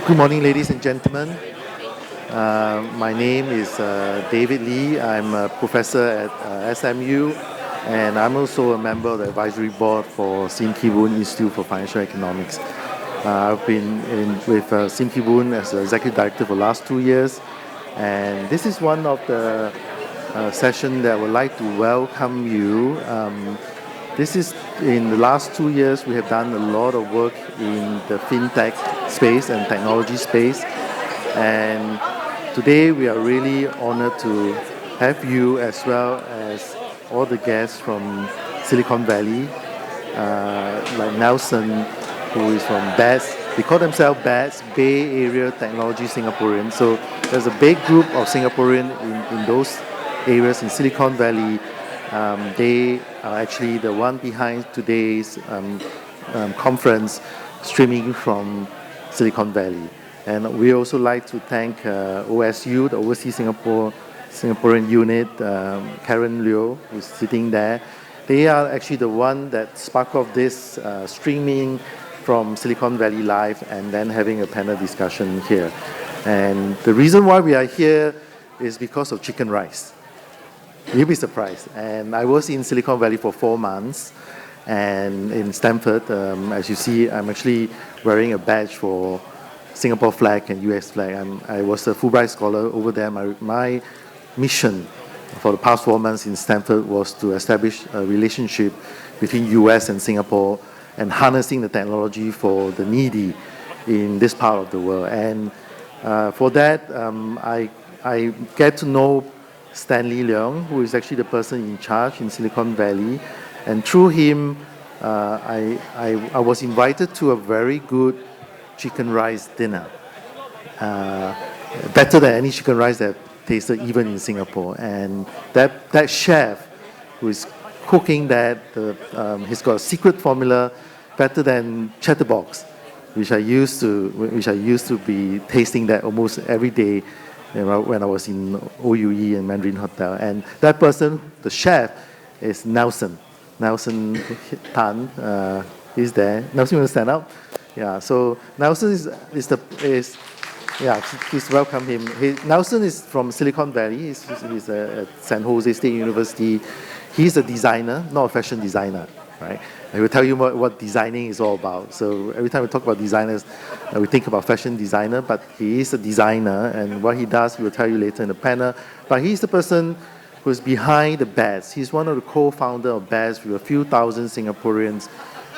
Good morning, ladies and gentlemen. My name is David Lee. I'm a professor at SMU, and I'm also a member of the advisory board for Sim Kee Boon Institute for Financial Economics. I've been with Sim Kee Boon as the executive director for the last 2 years, and this is one of the sessions that I would like to welcome you. This is in the last 2 years, we have done a lot of work in the fintech space and technology space. And today we are really honored to have you as well as all the guests from Silicon Valley, like Nelson, who is from BATS. They call themselves BATS, Bay Area Technology Singaporeans. So there's a big group of Singaporeans in those areas in Silicon Valley. They are actually the one behind today's conference, streaming from Silicon Valley. And we also like to thank OSU, the Overseas Singaporean unit, Karen Liu, who's sitting there. They are actually the one that sparked off this streaming from Silicon Valley Live and then having a panel discussion here. And the reason why we are here is because of chicken rice. You'll be surprised. And I was in Silicon Valley for 4 months, and in Stanford, as you see, I'm actually wearing a badge for Singapore flag and US flag. I was a Fulbright scholar over there. My mission for the past 4 months in Stanford was to establish a relationship between US and Singapore and harnessing the technology for the needy in this part of the world. And for that, I get to know Stanley Leong, who is actually the person in charge in Silicon Valley. And through him, I was invited to a very good chicken rice dinner. Better than any chicken rice that I've tasted even in Singapore. And that chef who is cooking that, he's got a secret formula better than Chatterbox, which I used to be tasting that almost every day, when I was in OUE and Mandarin Hotel. And that person, the chef, is Nelson Tan. He's there. Nelson, you want to stand up? Yeah. So Nelson please welcome him. Nelson is from Silicon Valley. He's at San Jose State University. He's a designer, not a fashion designer, right? I will tell you what designing is all about. So every time we talk about designers, we think about fashion designer, but he is a designer, and what he does, he will tell you later in the panel. But he's the person who's behind the BATS. He's one of the co-founders of BATS with a few thousand Singaporeans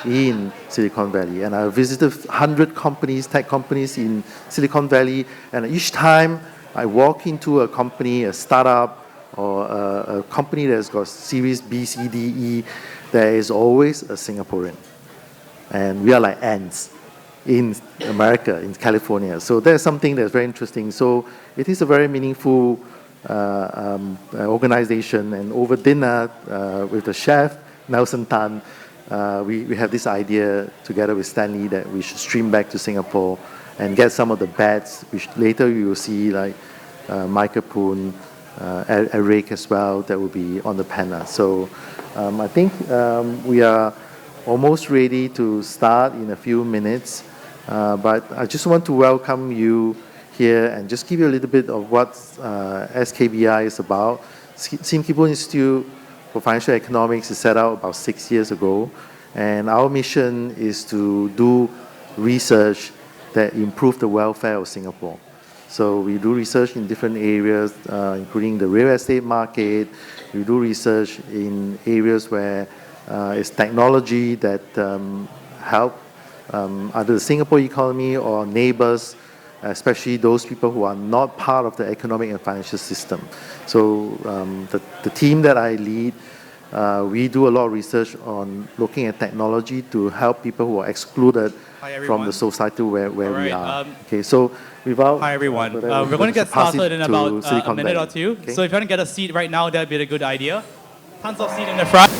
in Silicon Valley. And I visited 100 companies, tech companies in Silicon Valley, and each time I walk into a company, a startup, or a company that's got Series B, C, D, E, there is always a Singaporean. And we are like ants in America, in California. So there's something that's very interesting. So it is a very meaningful organization. And over dinner with the chef, Nelson Tan, we have this idea together with Stanley that we should stream back to Singapore and get some of the BATS, which later you will see like Michael Poon, Eric as well, that will be on the panel. So I think we are almost ready to start in a few minutes, but I just want to welcome you here and just give you a little bit of what SKBI is about. Sim Kee Boon Institute for Financial Economics is set out about 6 years ago, and our mission is to do research that improve the welfare of Singapore. So we do research in different areas, including the real estate market. We do research in areas where it's technology that help either the Singapore economy or neighbors, especially those people who are not part of the economic and financial system. So the team that I lead, we do a lot of research on looking at technology to help people who are excluded from the society where we are. Okay, so hi everyone. We're going to get started in about a minute or two. Okay. So if you want to get a seat right now, that'd be a good idea. Tons of seats in the front.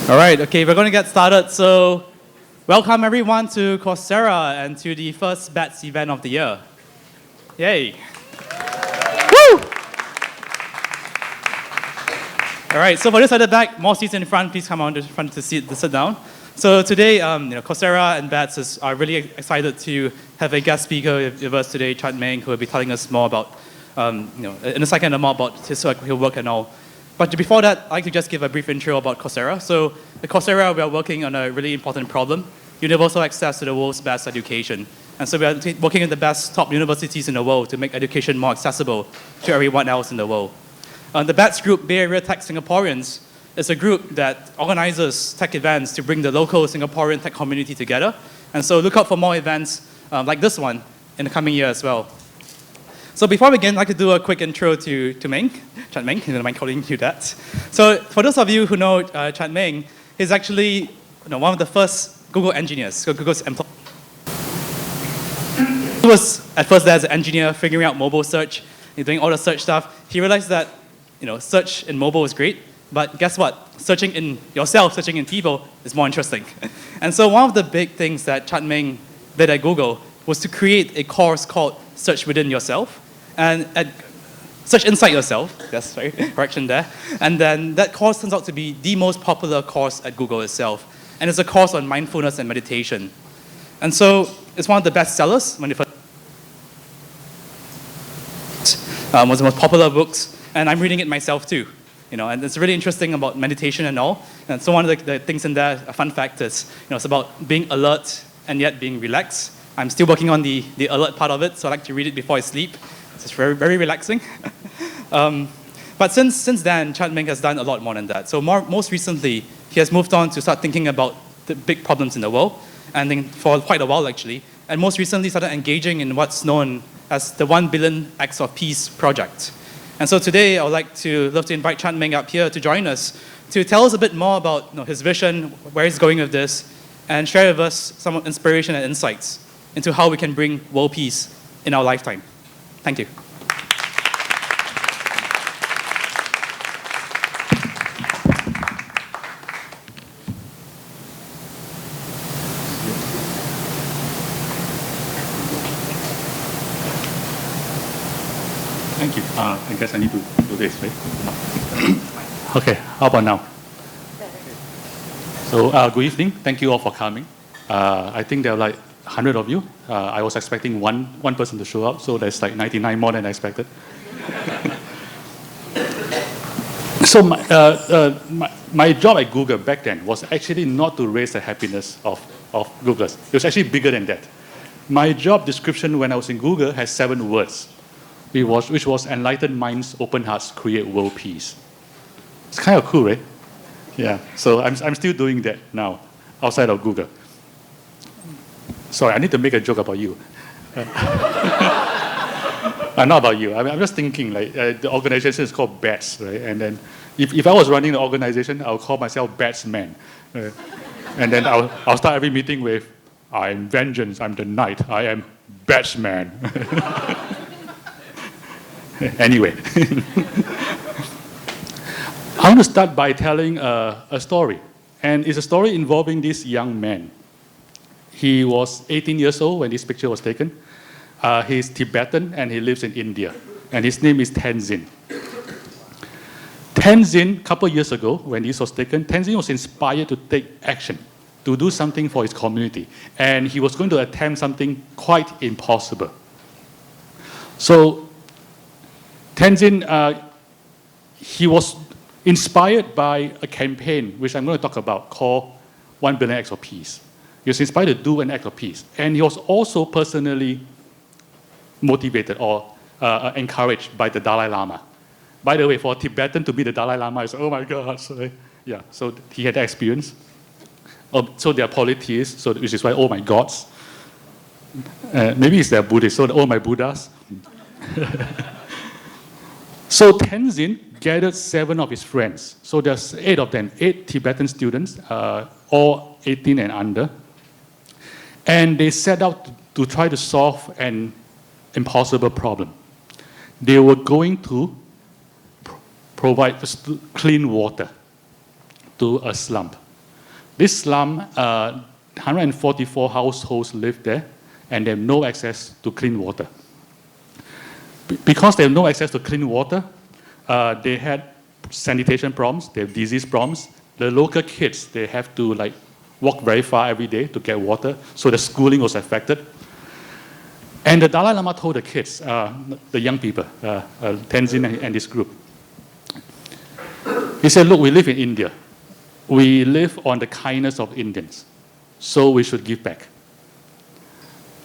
All right, okay, we're going to get started. So welcome everyone to Coursera and to the first BATS event of the year. Yay. Woo! All right, so for this at the back, more seats in front, please come on to the front to sit down. So today, Coursera and BATS are really excited to have a guest speaker with us today, Chade Meng, who will be telling us more about, in a second, more about his work and all. But before that, I'd like to just give a brief intro about Coursera. So at Coursera, we are working on a really important problem, universal access to the world's best education. And so we are working with the best top universities in the world to make education more accessible to everyone else in the world. The BATS group, Bay Area Tech Singaporeans, is a group that organizes tech events to bring the local Singaporean tech community together. And so look out for more events like this one in the coming year as well. So before we begin, I'd like to do a quick intro to Meng, Chade Meng, if you don't mind calling you that. So for those of you who know Chade Meng, he's actually one of the first Google engineers, so Google's employee. He was at first there as an engineer figuring out mobile search, doing all the search stuff. He realized that search in mobile is great, but guess what? Searching in yourself, searching in people is more interesting. And so one of the big things that Chade Meng did at Google was to create a course called Search Within Yourself, and Search Inside Yourself, yes, sorry, correction there. And then that course turns out to be the most popular course at Google itself. And it's a course on mindfulness and meditation. And so it's one of the best sellers when it first was the most popular books, and I'm reading it myself too. And it's really interesting about meditation and all. And so one of the things in there, a fun fact is, it's about being alert and yet being relaxed. I'm still working on the alert part of it, so I like to read it before I sleep. It's very, very relaxing. But since then, Chade Meng has done a lot more than that. So most recently, he has moved on to start thinking about the big problems in the world, and then for quite a while actually. And most recently started engaging in what's known as the 1 Billion Acts of Peace project. And so today, I would love to invite Chade Meng up here to join us to tell us a bit more about his vision, where he's going with this, and share with us some inspiration and insights into how we can bring world peace in our lifetime. Thank you. Thank you. I guess I need to do this, right? Okay, how about now? So, good evening. Thank you all for coming. I think there are like 100 of you. I was expecting one person to show up, so there's like 99 more than I expected. So my job at Google back then was actually not to raise the happiness of Googlers. It was actually bigger than that. My job description when I was in Google has 7 words, which was enlightened minds, open hearts, create world peace. It's kind of cool, right? Yeah, so I'm still doing that now, outside of Google. Sorry, I need to make a joke about you. Not about you. I'm just thinking, like, the organization is called BATS, right? And then if I was running the organization, I'll call myself Batsman. And then I'll start every meeting with, I'm vengeance, I'm the knight, I am Batsman. Anyway. I want to start by telling a story. And it's a story involving this young man. He was 18 years old when this picture was taken. He's Tibetan and he lives in India. And his name is Tenzin. Tenzin, a couple of years ago when this was taken, Tenzin was inspired to take action, to do something for his community. And he was going to attempt something quite impossible. So Tenzin, he was inspired by a campaign, which I'm going to talk about, called 1 Billion Acts of Peace. He was inspired to do an act of peace. And he was also personally motivated or encouraged by the Dalai Lama. By the way, for a Tibetan to be the Dalai Lama is, oh my God. So, yeah, so he had that experience. So they are polytheists, so which is why, oh my gods. Maybe it's their Buddhist, so oh my Buddhas. So Tenzin gathered 7 of his friends. So there's 8 of them, 8 Tibetan students, all 18 and under. And they set out to try to solve an impossible problem. They were going to provide clean water to a slum. This slum, 144 households live there, and they have no access to clean water. Because they have no access to clean water, they had sanitation problems, they have disease problems. The local kids, they have to walk very far every day to get water, so the schooling was affected. And the Dalai Lama told the kids, the young people, Tenzin and this group, he said, look, we live in India. We live on the kindness of Indians, so we should give back.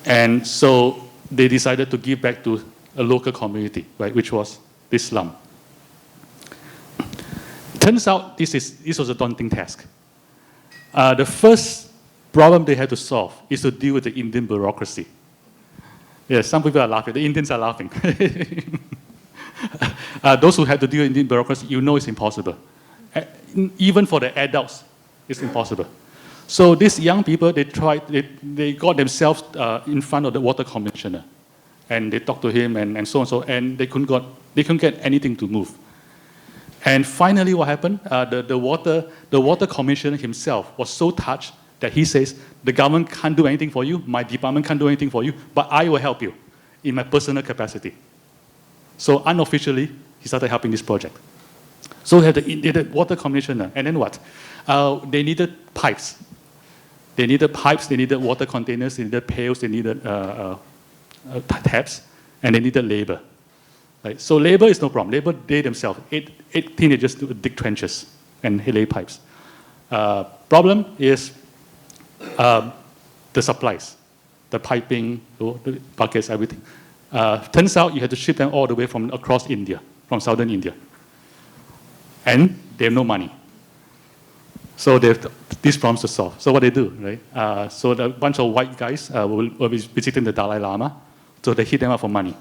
And so they decided to give back to a local community, right, which was this slum. Turns out this was a daunting task. The first problem they had to solve is to deal with the Indian bureaucracy. Yes, some people are laughing. The Indians are laughing. Those who had to deal with Indian bureaucracy, you know it's impossible. Even for the adults, it's impossible. So these young people, they got themselves in front of the water commissioner. And they talked to him and so on and so, and they couldn't get anything to move. And finally what happened, the water commissioner himself was so touched that he says, the government can't do anything for you, my department can't do anything for you, but I will help you in my personal capacity. So unofficially, he started helping this project. So they had the water commissioner, and then what? They needed pipes. They needed water containers, they needed pails, they needed taps, and they needed labor. Right? So labor is no problem. Labor, they themselves, eight teenagers dig trenches and lay pipes. Problem is the supplies, the piping, the buckets, everything. Turns out you had to ship them all the way from across India, from southern India. And they have no money. So they have these problems to solve. So what they do, right? So a bunch of white guys will be visiting the Dalai Lama, so they hit them up for money.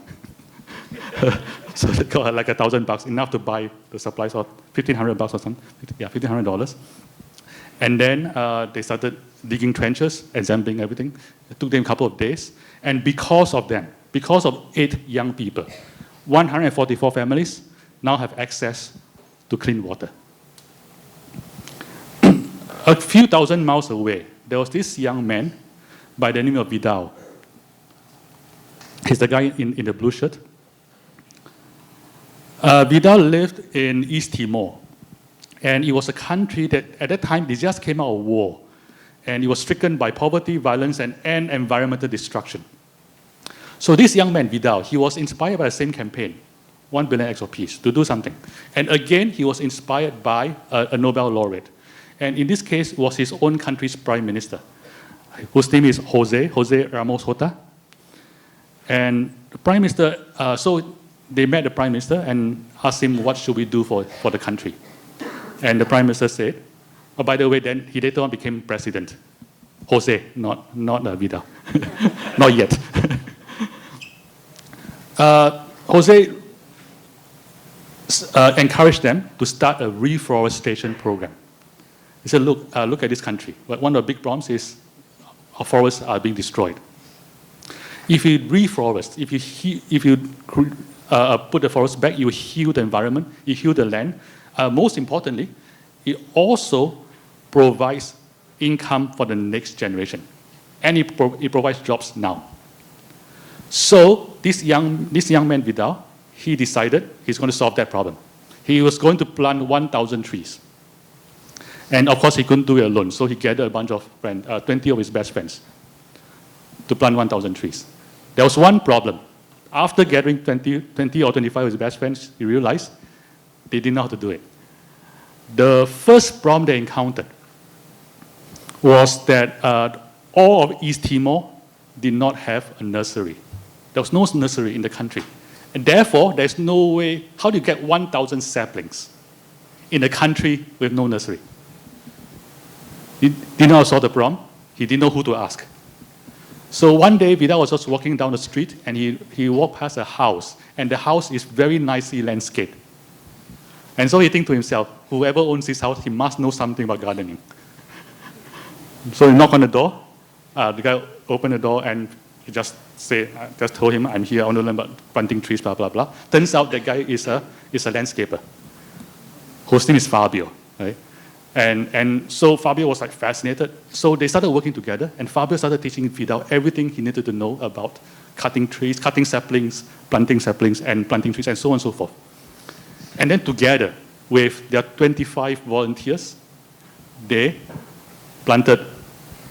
So they got like $1,000, enough to buy the supplies, or $1,500 or something. Yeah, $1,500. And then they started digging trenches, examining everything. It took them a couple of days. And because of them, because of 8 young people, 144 families now have access to clean water. A few thousand miles away, there was this young man by the name of Vidal. He's the guy in the blue shirt. Vidal lived in East Timor. And it was a country that, at that time, they just came out of war. And it was stricken by poverty, violence, and environmental destruction. So this young man, Vidal, he was inspired by the same campaign, 1 billion acts of peace, to do something. And again, he was inspired by a Nobel laureate. And in this case, was his own country's prime minister, whose name is Jose Ramos Horta. And the prime minister, so they met the prime minister and asked him, what should we do for the country? And the prime minister said, oh, by the way, then he later on became president. Jose, not Vidal. Not yet. Jose encouraged them to start a reforestation program. He said, look at this country. But one of the big problems is our forests are being destroyed. If you reforest, if you put the forest back, you heal the environment, you heal the land. Most importantly, it also provides income for the next generation. And it provides jobs now. So this young man, Vidal, he decided he's going to solve that problem. He was going to plant 1,000 trees. And of course, he couldn't do it alone, so he gathered a bunch of friends, 20 of his best friends, to plant 1,000 trees. There was one problem. After gathering 20 or 25 of his best friends, he realized they didn't know how to do it. The first problem they encountered was that all of East Timor did not have a nursery. There was no nursery in the country. And therefore, there's no way, how do you get 1,000 saplings in a country with no nursery? He didn't know how to solve the problem. He didn't know who to ask. So one day, Vidal was just walking down the street, and he walked past a house, and the house is very nicely landscaped. And so he thinks to himself, whoever owns this house, he must know something about gardening. So he knocked on the door. The guy opened the door, and he just told him, I'm here, I want to learn about planting trees, blah, blah, blah. Turns out that guy is a landscaper, whose name is Fabio, right? And so Fabio was like fascinated. So they started working together, and Fabio started teaching Vidal everything he needed to know about cutting trees, cutting saplings, planting saplings, and planting trees, and so on and so forth. And then together with their 25 volunteers, they planted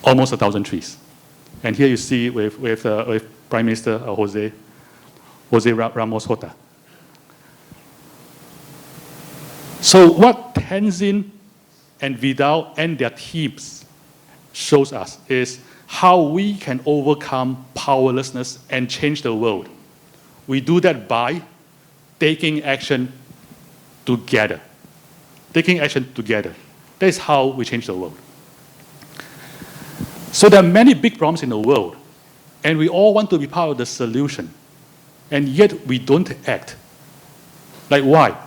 almost 1,000 trees. And here you see with Prime Minister Jose Ramos Horta. So what Tenzin and Vidal and their teams shows us is how we can overcome powerlessness and change the world. We do that by taking action together. Taking action together. That is how we change the world. So there are many big problems in the world, and we all want to be part of the solution, and yet we don't act. Like why?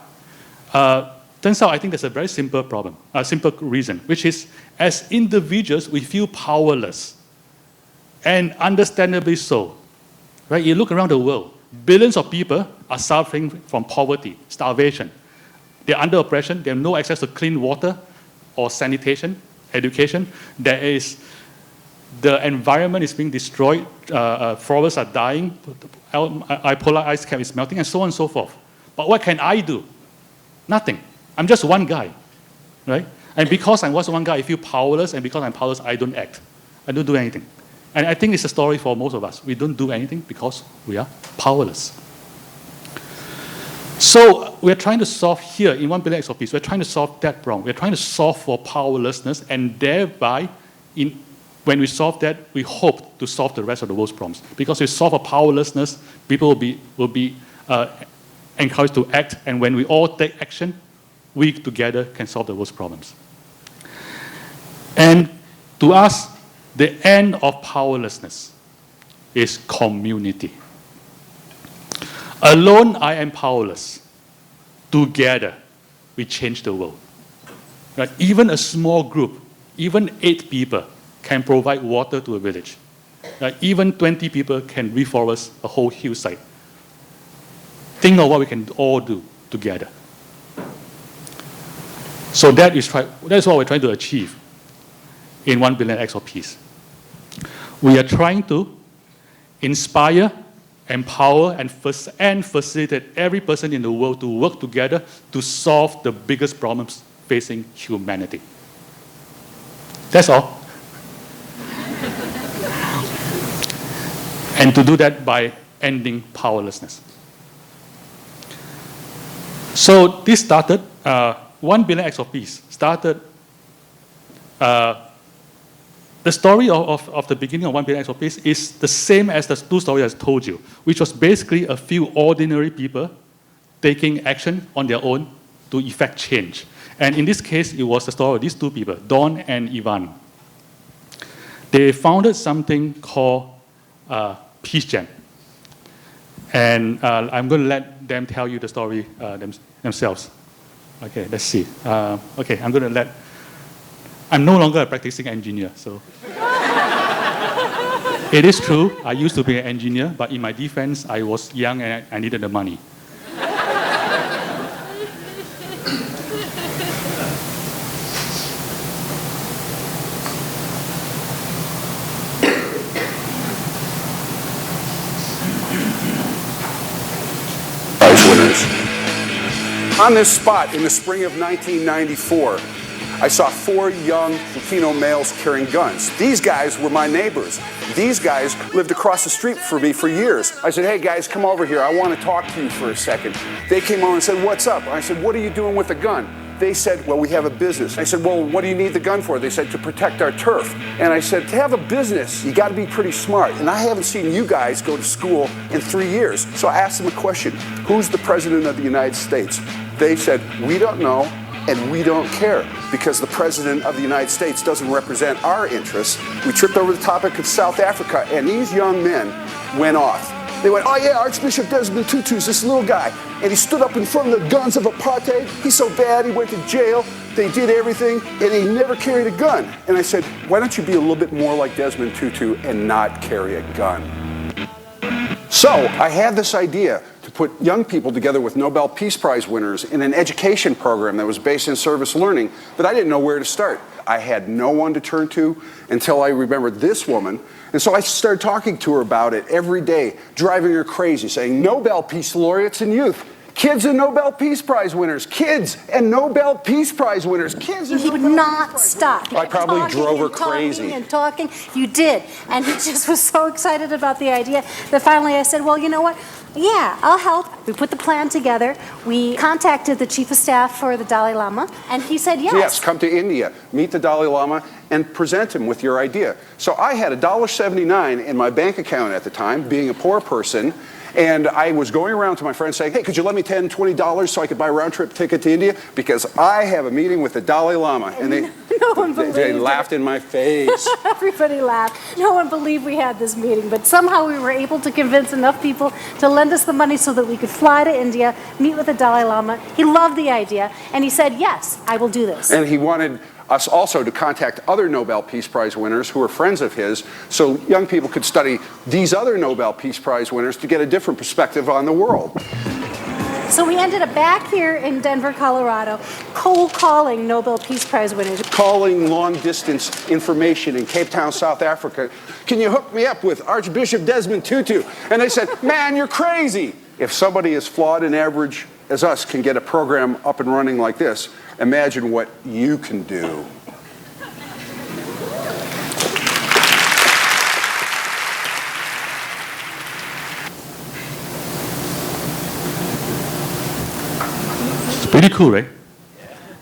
Turns out I think there's a very simple problem, a simple reason, which is as individuals we feel powerless, and understandably so. Right? You look around the world, billions of people are suffering from poverty, starvation. They're under oppression. They have no access to clean water or sanitation, education. The environment is being destroyed. Forests are dying. Polar ice cap is melting, and so on and so forth. But what can I do? Nothing. I'm just one guy, right? And because I'm just one guy, I feel powerless, and because I'm powerless, I don't act. I don't do anything. And I think it's a story for most of us. We don't do anything because we are powerless. So we're trying to solve here, in 1 billion acts of peace, we're trying to solve that problem. We're trying to solve for powerlessness, and thereby, when we solve that, we hope to solve the rest of the world's problems. Because we solve for powerlessness, people will be encouraged to act, and when we all take action, we together can solve the world's problems. And to us, the end of powerlessness is community. Alone, I am powerless. Together, we change the world. Right? Even a small group, even 8 people, can provide water to a village. Right? Even 20 people can reforest a whole hillside. Think of what we can all do together. So that is what we're trying to achieve in 1 billion acts of peace. We are trying to inspire, empower, and facilitate every person in the world to work together to solve the biggest problems facing humanity. That's all. And to do that by ending powerlessness. So this started, 1 billion acts of peace started, the story of the beginning of 1 billion acts of peace is the same as the 2 stories I told you, which was basically a few ordinary people taking action on their own to effect change. And in this case, it was the story of these 2 people, Don and Ivan. They founded something called Peace Jam. And I'm going to let them tell you the story themselves. Okay, let's see. Okay, I'm no longer a practicing engineer, so. It is true, I used to be an engineer, but in my defense, I was young and I needed the money. On this spot in the spring of 1994, I saw 4 young Latino males carrying guns. These guys were my neighbors. These guys lived across the street from me for years. I said, hey guys, come over here. I want to talk to you for a second. They came over and said, what's up? I said, what are you doing with the gun? They said, well, we have a business. I said, well, what do you need the gun for? They said, to protect our turf. And I said, to have a business, you got to be pretty smart. And I haven't seen you guys go to school in 3 years. So I asked them a question. Who's the President of the United States? They said, we don't know and we don't care because the President of the United States doesn't represent our interests. We tripped over the topic of South Africa and these young men went off. They went, oh yeah, Archbishop Desmond Tutu's this little guy. And he stood up in front of the guns of apartheid. He's so bad, he went to jail. They did everything, and he never carried a gun. And I said, why don't you be a little bit more like Desmond Tutu and not carry a gun? So I had this idea to put young people together with Nobel Peace Prize winners in an education program that was based in service learning, but I didn't know where to start. I had no one to turn to until I remembered this woman. And so I started talking to her about it every day, driving her crazy, saying, Nobel Peace Laureates and youth, Kids and Nobel Peace Prize winners. Kids and Nobel Peace Prize winners. Kids and He would not stop. I probably drove her crazy. And talking. You did. And he just was so excited about the idea that finally I said, well, you know what? Yeah, I'll help. We put the plan together. We contacted the chief of staff for the Dalai Lama, and he said yes. Yes, come to India, meet the Dalai Lama, and present him with your idea. So I had $1.79 in my bank account at the time, being a poor person, and I was going around to my friends saying, hey, could you lend me $10, $20 so I could buy a round-trip ticket to India? Because I have a meeting with the Dalai Lama. And they laughed in my face. Everybody laughed. No one believed we had this meeting, but somehow we were able to convince enough people to lend us the money so that we could fly to India, meet with the Dalai Lama. He loved the idea, and he said, yes, I will do this. And he wanted us also to contact other Nobel Peace Prize winners who are friends of his, so young people could study these other Nobel Peace Prize winners to get a different perspective on the world. So we ended up back here in Denver, Colorado, cold calling Nobel Peace Prize winners. Calling long-distance information in Cape Town, South Africa. Can you hook me up with Archbishop Desmond Tutu? And they said, man, you're crazy. If somebody as flawed and average as us can get a program up and running like this, imagine what you can do. Pretty cool, right?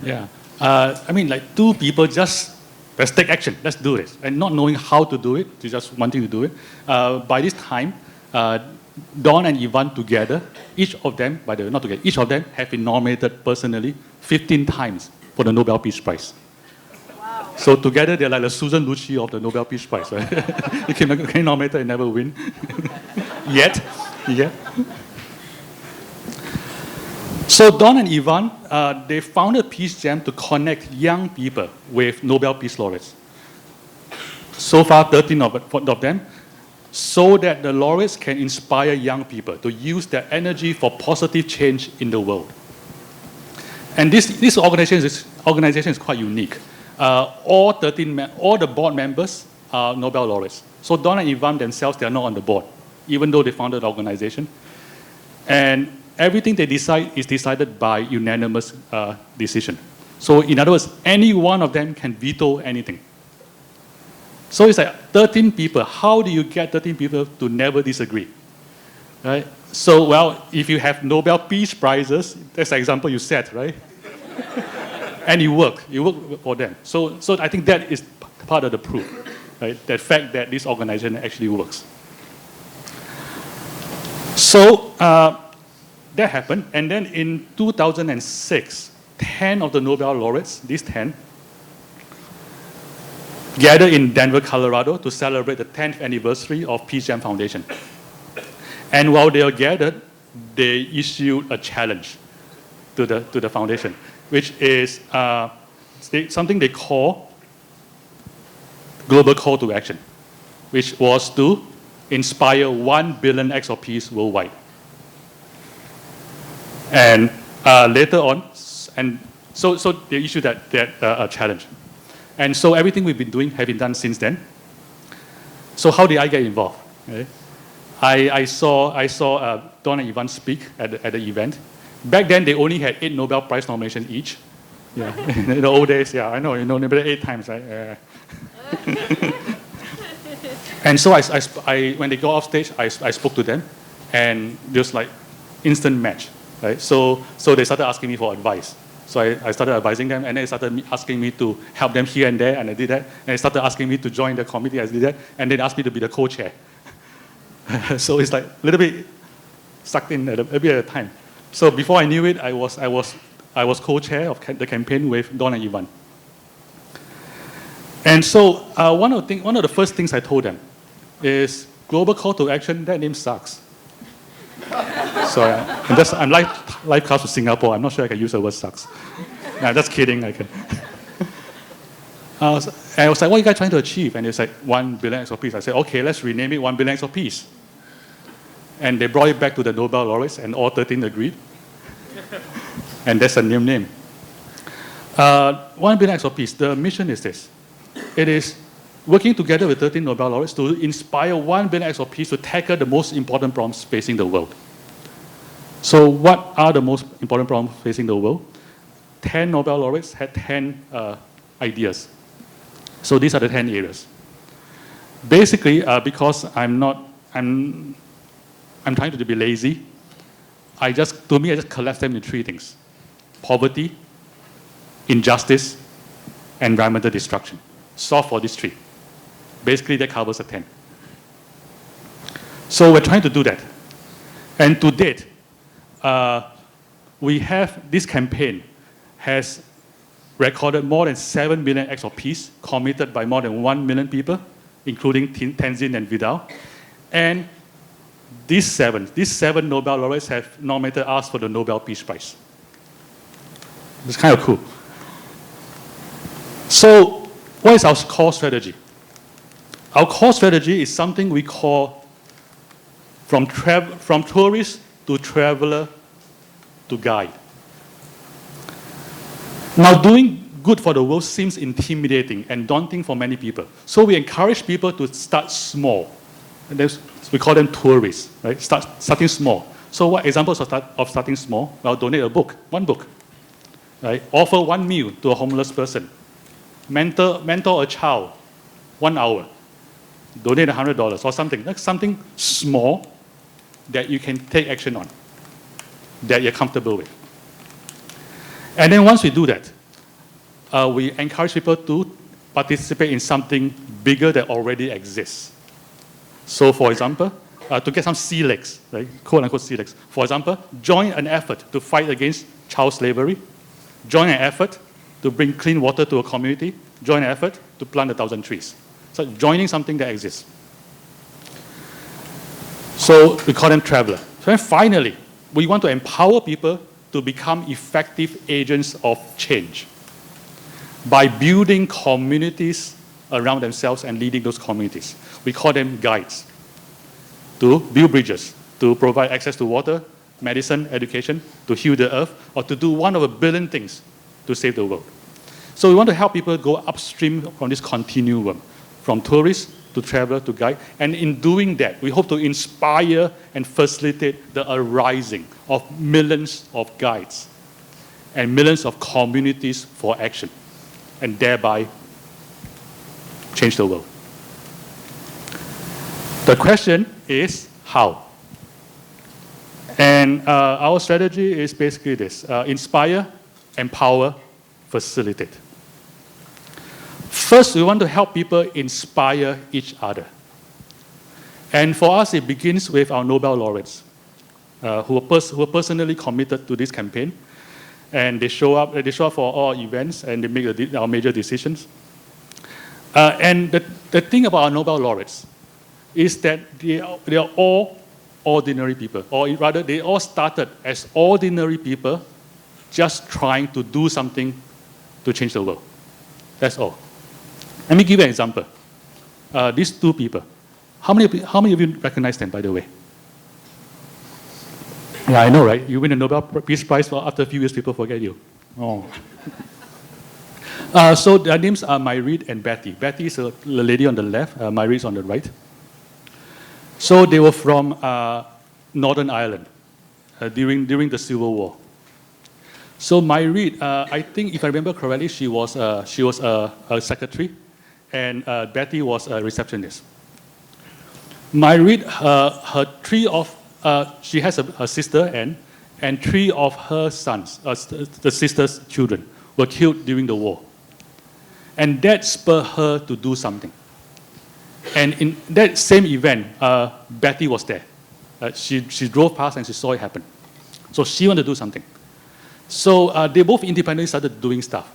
Yeah. I mean, like two people just, let's take action, let's do this. And not knowing how to do it, just wanting to do it. By this time, Don and Ivan together, each of them, by the way, not together, each of them have been nominated personally 15 times for the Nobel Peace Prize. Wow. So together, they're like the Susan Lucci of the Nobel Peace Prize, right? You can nominate and never win. Yet. Yeah. So Don and Ivan, they founded Peace Jam to connect young people with Nobel Peace Laureates. So far, 13 of them, so that the laureates can inspire young people to use their energy for positive change in the world. And this organization is quite unique. All the board members are Nobel laureates. So Don and Ivan themselves, they are not on the board, even though they founded the organization. And everything they decide is decided by unanimous decision. So in other words, any one of them can veto anything. So it's like 13 people. How do you get 13 people to never disagree? Right? So, well, if you have Nobel Peace Prizes, that's the example you set, right? And you work for them. So I think that is part of the proof, right? The fact that this organization actually works. So that happened, and then in 2006, 10 of the Nobel laureates, these 10, gathered in Denver, Colorado to celebrate the 10th anniversary of Peace Jam Foundation. And while they are gathered, they issued a challenge to the foundation, which is something they call Global Call to Action, which was to inspire 1 billion acts of peace worldwide. And later on, and so they issued that challenge. And so everything we've been doing have been done since then. So how did I get involved? Okay. I saw Don and Ivan speak at the event. Back then, they only had 8 Nobel Prize nominations each. Yeah, in the old days, yeah, I know, you know, maybe 8 times, right? And so when they got off stage, I spoke to them, and just like instant match, right? So they started asking me for advice. So I started advising them, and they started asking me to help them here and there, and I did that. And they started asking me to join the committee, I did that, and they asked me to be the co-chair. So it's like a little bit sucked in a bit at a time. So before I knew it, I was co-chair of the campaign with Don and Ivan. And so one of the first things I told them is Global Call to Action, that name sucks. So I'm live cast to Singapore. I'm not sure I can use the word sucks. Nah, just kidding. I can. I was like, what are you guys trying to achieve? And it's like 1 billion acts of peace. I said, okay, let's rename it 1 billion acts of peace. And they brought it back to the Nobel laureates, and all 13 agreed. And that's a new name. 1 billion acts of peace. The mission is this. It is working together with 13 Nobel laureates to inspire 1 billion acts of peace to tackle the most important problems facing the world. So what are the most important problems facing the world? 10 Nobel laureates had 10 ideas. So these are the 10 areas. Basically, because I'm trying to be lazy, I just collapse them into 3 things: poverty, injustice, and environmental destruction. Solve for these 3. Basically, that covers the 10. So we're trying to do that. And to date, we have this campaign has recorded more than 7 million acts of peace committed by more than 1 million people, including Tenzin and Vidal. And these seven Nobel laureates have nominated us for the Nobel Peace Prize. It's kind of cool. So what is our core strategy? Our core strategy is something we call from tourist to traveler to guide. Now, doing good for the world seems intimidating and daunting for many people. So we encourage people to start small. And we call them tourists, right? Starting small. So what examples of starting small? Well, donate a book, 1 book. Right? Offer 1 meal to a homeless person. Mentor a child, 1 hour. Donate $100 or something. That's something small that you can take action on, that you're comfortable with. And then once we do that, we encourage people to participate in something bigger that already exists. So for example, to get some sea legs, right? Quote unquote sea legs. For example, join an effort to fight against child slavery, join an effort to bring clean water to a community, join an effort to plant 1,000 trees. So joining something that exists. So we call them traveler. So then finally, we want to empower people to become effective agents of change by building communities around themselves and leading those communities. We call them guides. To build bridges, to provide access to water, medicine, education, to heal the earth, or to do one of a billion things to save the world. So we want to help people go upstream from this continuum, from tourist to traveler to guide. And in doing that, we hope to inspire and facilitate the arising of millions of guides and millions of communities for action, and thereby change the world. The question is how? And our strategy is basically this: inspire, empower, facilitate. First, we want to help people inspire each other. And for us, it begins with our Nobel laureates, who are personally committed to this campaign. And they show up for all events, and they make our major decisions. And the thing about our Nobel laureates is that they are all ordinary people, or rather, they all started as ordinary people just trying to do something to change the world. That's all. Let me give you an example. These 2 people. How many of you recognize them, by the way? Yeah, I know, right? You win a Nobel Peace Prize, but after a few years, people forget you. Oh. So their names are Myreed and Betty. Betty is the lady on the left. Myreed is on the right. So they were from Northern Ireland during the Civil War. So Myreed, I think if I remember correctly, she was a secretary, and Betty was a receptionist. Myreed, she has a sister, and 3 of her sons, the sister's children, were killed during the war. And that spurred her to do something. And in that same event, Betty was there. She drove past and she saw it happen. So she wanted to do something. So they both independently started doing stuff.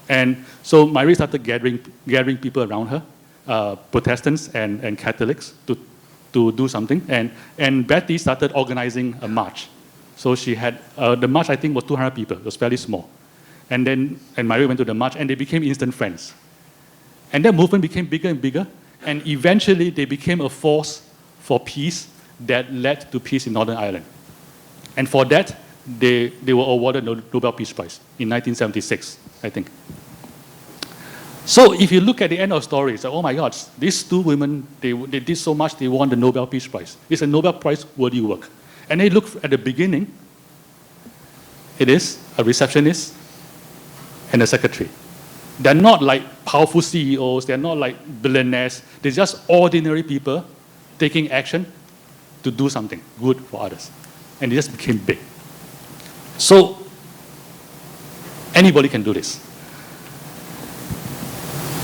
And so Myreed started gathering people around her, Protestants and Catholics, to do something. And Betty started organizing a march. So she had, the march I think was 200 people. It was fairly small. And Myreed went to the march, and they became instant friends. And that movement became bigger and bigger. And eventually they became a force for peace that led to peace in Northern Ireland. And for that, they were awarded the Nobel Peace Prize in 1976, I think. So if you look at the end of the story, it's like, oh my God, these 2 women, they did so much, they won the Nobel Peace Prize. It's a Nobel Prize worthy work. And they look at the beginning, it is a receptionist and a secretary. They're not like powerful CEOs, they're not like billionaires, they're just ordinary people taking action to do something good for others. And they just became big. So, anybody can do this.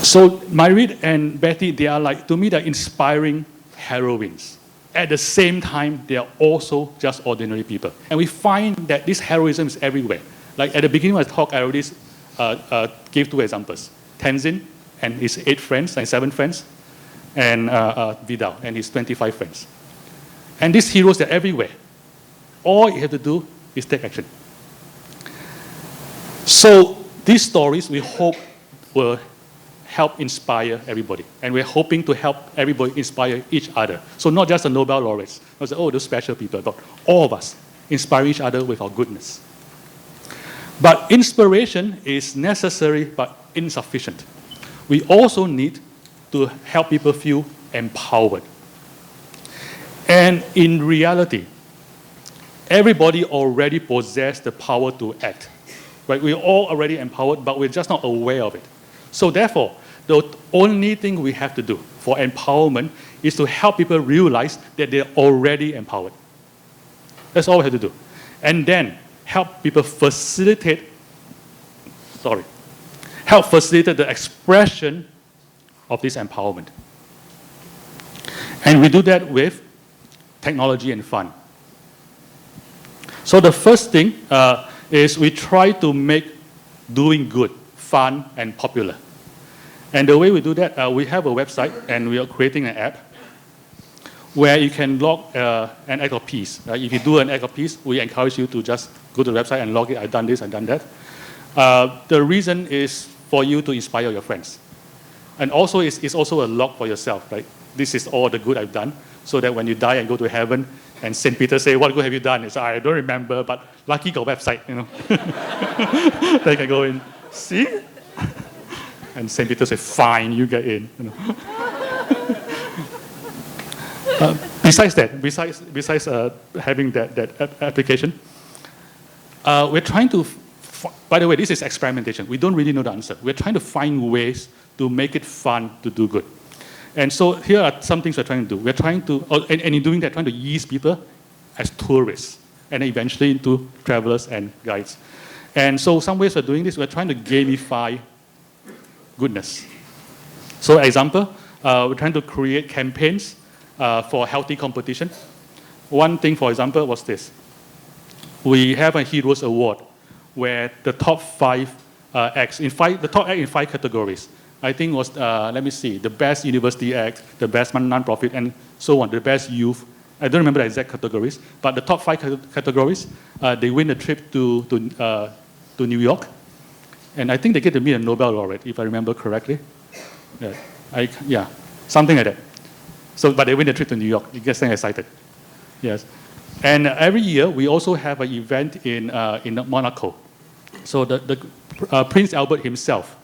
So, Myreed and Betty, they are like, to me, they're inspiring heroines. At the same time, they are also just ordinary people. And we find that this heroism is everywhere. Like at the beginning of the talk, I already gave 2 examples. Tenzin and his 8 friends and 7 friends, and Vidal and his 25 friends. And these heroes, they're everywhere. All you have to do is take action. So these stories, we hope, will help inspire everybody. And we're hoping to help everybody inspire each other. So not just the Nobel laureates, not say, oh, those special people, but all of us inspire each other with our goodness. But inspiration is necessary but insufficient. We also need to help people feel empowered. And in reality, everybody already possesses the power to act. Right? We're all already empowered, but we're just not aware of it. So therefore, the only thing we have to do for empowerment is to help people realize that they're already empowered. That's all we have to do. And then help people facilitate the expression of this empowerment. And we do that with technology and fun. So the first thing is we try to make doing good fun and popular. And the way we do that, we have a website and we are creating an app where you can log an act of peace. If you do an act of peace, we encourage you to just go to the website and log it. I've done this, I've done that. The reason is for you to inspire your friends. And also, it's also a log for yourself, right? This is all the good I've done, so that when you die and go to heaven, and St. Peter say, what good have you done? It's, I don't remember, but lucky got website, you know. They can go in, see? And St. Peter say, fine, you get in. You know. Besides having that application, we're trying to, by the way, this is experimentation. We don't really know the answer. We're trying to find ways to make it fun to do good. And so here are some things we're trying to do. We're trying to, and in doing that, trying to ease people as tourists, and eventually into travelers and guides. And so some ways we're doing this, we're trying to gamify goodness. So example, we're trying to create campaigns for healthy competition. One thing, for example, was this. We have a Heroes Award where the top 5 acts, the top act in 5 categories. I think was, let me see, the best university act, the best non-profit, and so on, the best youth. I don't remember the exact categories, but the top 5 categories, they win a trip to New York. And I think they get to meet a Nobel laureate, if I remember correctly. Yeah, something like that. So, but they win the trip to New York. You get excited. Yes. And every year, we also have an event in Monaco. So the Prince Albert himself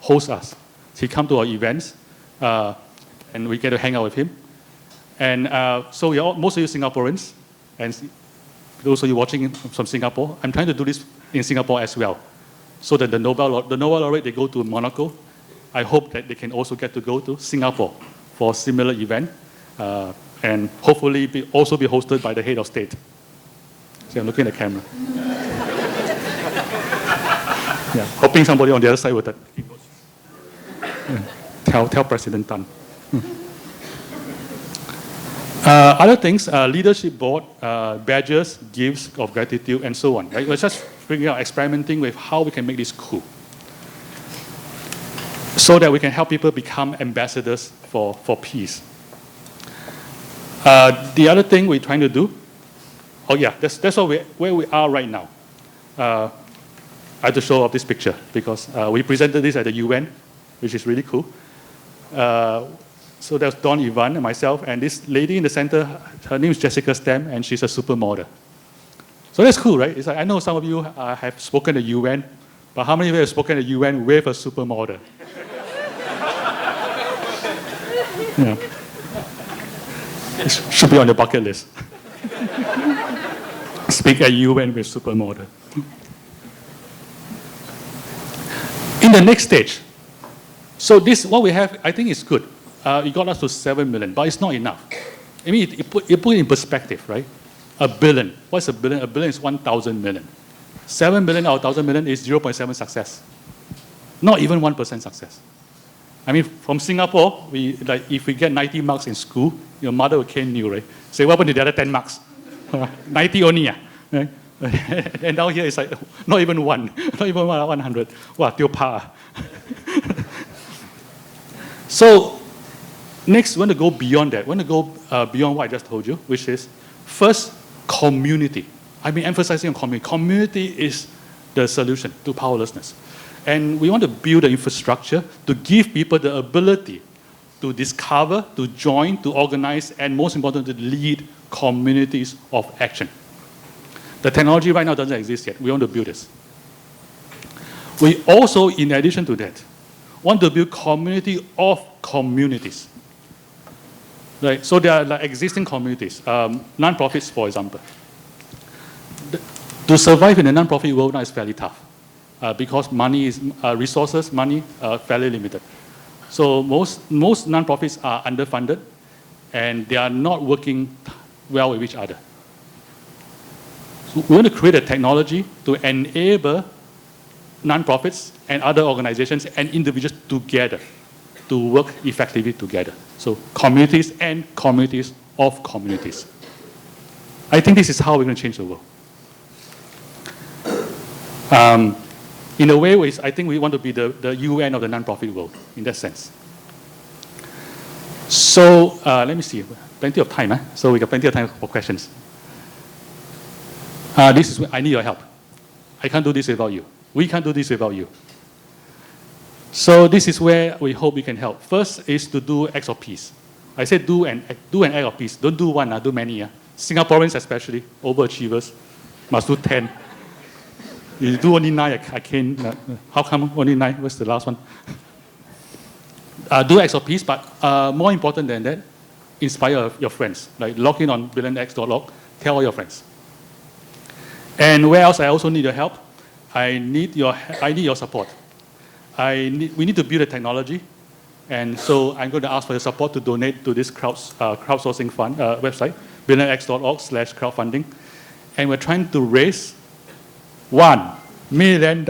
hosts us. He comes to our events, and we get to hang out with him. And so most of you Singaporeans, and those of you watching from Singapore, I'm trying to do this in Singapore as well. So that the Nobel laureate, they go to Monaco. I hope that they can also get to go to Singapore for a similar event, and hopefully also be hosted by the head of state. So I'm looking at the camera. Yeah, hoping somebody on the other side would tell President Tan. Other things, leadership board, badges, gifts of gratitude, and so on. Right? We're just figuring out, experimenting with how we can make this cool, so that we can help people become ambassadors for peace. The other thing we're trying to do, that's where we are right now. I have to show off this picture because we presented this at the UN, which is really cool. So there's Don Ivan and myself, and this lady in the center, her name is Jessica Stam, and she's a supermodel. So that's cool, right? It's like, I know some of you have spoken at UN, but how many of you have spoken at UN with a supermodel? Yeah. It should be on your bucket list. speak at UN with supermodel. In the next stage, so this, what we have, I think is good. It got us to 7 million, but it's not enough. I mean, it put it in perspective, right? A billion. What's a billion? A billion is 1,000 million. 7 million out of 1,000 million is 0.7 success. Not even 1% success. I mean, from Singapore, if we get 90 marks in school, your mother will cane you, right? Say, what happened to the other 10 marks? 90 only, right? And down here it's like, not even 100. Wow, tio pa. So, next, we want to go beyond that. We want to go beyond what I just told you, which is, first, community. I've been emphasizing on community. Community is the solution to powerlessness. And we want to build the infrastructure to give people the ability to discover, to join, to organize, and most importantly, to lead communities of action. The technology right now doesn't exist yet. We want to build this. We also, in addition to that, want to build community of communities. Right? So there are like existing communities, non-profits, for example. To survive in a non-profit world now is fairly tough because money is, resources, money are fairly limited. So most non-profits are underfunded and they are not working well with each other. So we want to create a technology to enable non-profits and other organizations and individuals together to work effectively together. So communities and communities of communities. I think this is how we're going to change the world. In a way, I think we want to be the UN of the non-profit world, in that sense. So let me see, plenty of time, so we got plenty of time for questions. This is where I need your help. I can't do this without you. We can't do this without you. So this is where we hope we can help. First is to do acts of peace. I said do an act of peace. Don't do one, do many. Singaporeans especially, overachievers, must do 10. You do only 9, I can't. How come only 9? What's the last one? Do acts of peace, but more important than that, inspire your friends. Like log in on billionx.org, tell all your friends. And where else I also need your help? I need your support. We need to build a technology, and so I'm going to ask for your support to donate to this crowdsourcing fund website, billionx.org/crowdfunding, and we're trying to raise $1 million.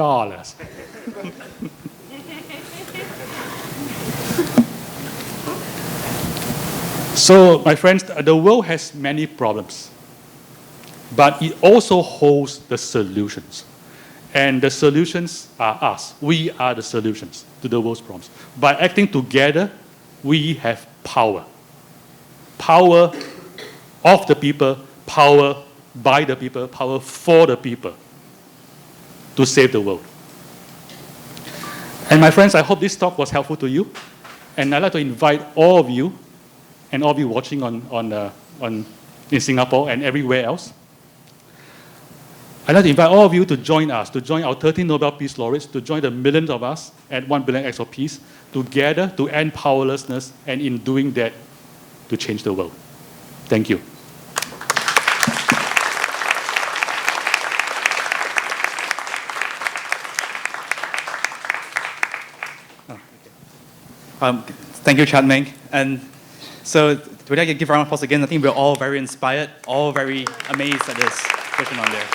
So, my friends, the world has many problems, but it also holds the solutions. And the solutions are us. We are the solutions to the world's problems. By acting together, we have power. Power of the people, power by the people, power for the people to save the world. And my friends, I hope this talk was helpful to you. And I'd like to invite all of you, and all of you watching in Singapore and everywhere else, I'd like to invite all of you to join us, to join our 13 Nobel Peace Laureates, to join the millions of us at 1 billion acts of peace, together to end powerlessness, and in doing that, to change the world. Thank you. Thank you, Chade Meng. And so, would I give a round of applause again? I think we're all very inspired, all very amazed at this question on there.